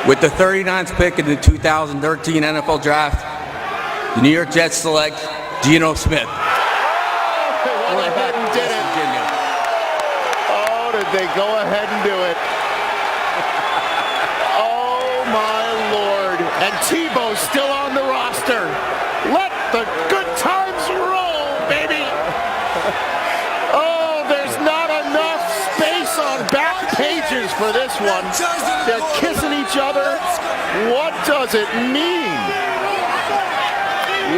With the 39th pick in the 2013 NFL Draft, the New York Jets select Geno Smith. They went ahead and did it. Oh, did they go ahead and do it? Oh, my Lord. And Tebow's still on the roster. Let the good times roll, baby. Oh, there's not enough space on back pages for this one. They're kissing each other. What does it mean?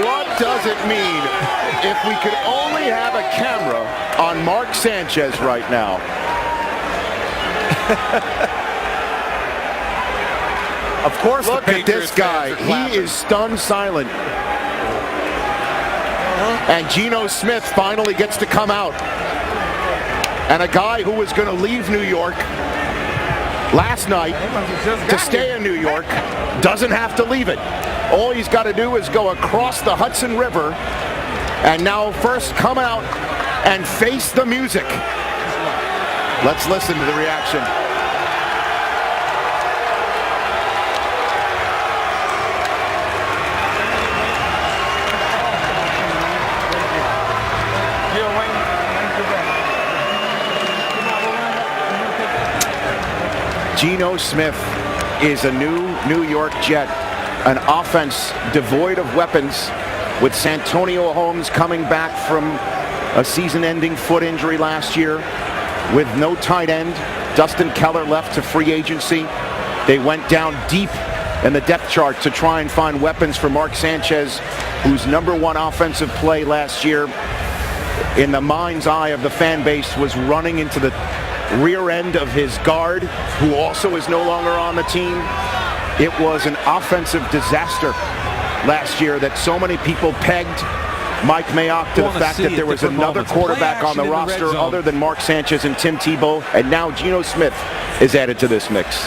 What does it mean if we could only have a camera on Mark Sanchez right now? Of course, look at this guy. He is stunned silent. And Geno Smith finally gets to come out. And a guy who was going to leave New York last night to stay in New York doesn't have to leave it. All he's got to do is go across the Hudson River and now first come out and face the music. Let's listen to the reaction. Geno Smith is a new New York Jet, an offense devoid of weapons, with Santonio Holmes coming back from a season-ending foot injury last year, with no tight end. Dustin Keller left to free agency. They went down deep in the depth chart to try and find weapons for Mark Sanchez, whose #1 offensive play last year, in the mind's eye of the fan base, was running into the rear end of his guard, who also is no longer on the team. It was an offensive disaster last year that so many people pegged Mike Mayock to the fact that there was another quarterback on the roster other than Mark Sanchez and Tim Tebow, and now Geno Smith is added to this mix.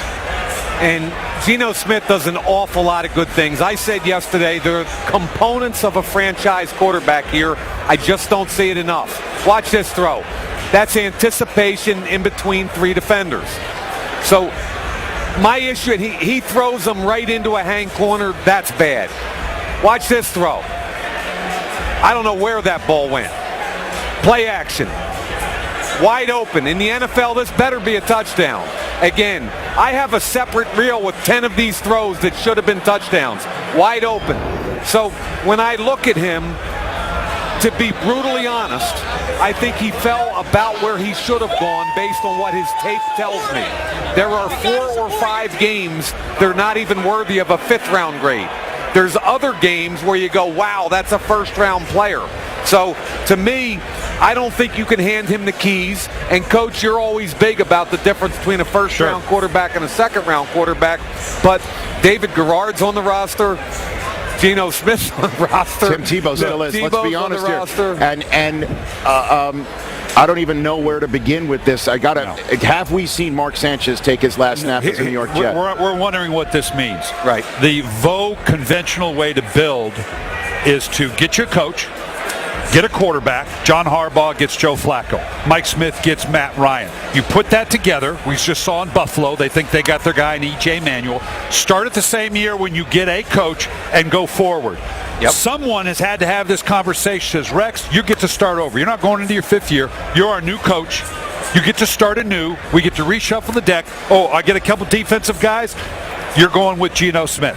And Geno Smith does an awful lot of good things. I said yesterday there are components of a franchise quarterback here. I just don't see it enough. Watch this throw. That's anticipation in between 3 defenders. So my issue, he throws them right into a hang corner. That's bad. Watch this throw. I don't know where that ball went. Play action. Wide open. In the NFL, this better be a touchdown. Again, I have a separate reel with 10 of these throws that should have been touchdowns. Wide open. So when I look at him, to be brutally honest, I think he fell about where he should have gone based on what his tape tells me. There are 4 or 5 games they're not even worthy of a 5th-round grade. There's other games where you go, wow, that's a first-round player. So, to me, I don't think you can hand him the keys. And, Coach, you're always big about the difference between a first-round quarterback and a second-round quarterback. But David Garrard's on the roster. Geno Smith's on the roster. Tim Tebow still is. Let's be honest here. And I don't even know where to begin with this. Have we seen Mark Sanchez take his last snap as a New York Jet? We're wondering what this means. Right. The conventional way to build is to get your coach, get a quarterback. John Harbaugh gets Joe Flacco. Mike Smith gets Matt Ryan. You put that together. We just saw in Buffalo, they think they got their guy in E.J. Manuel. Start at the same year when you get a coach and go forward. Yep. Someone has had to have this conversation. Says, Rex, you get to start over. You're not going into your 5th year. You're our new coach. You get to start anew. We get to reshuffle the deck. Oh, I get a couple defensive guys. You're going with Geno Smith.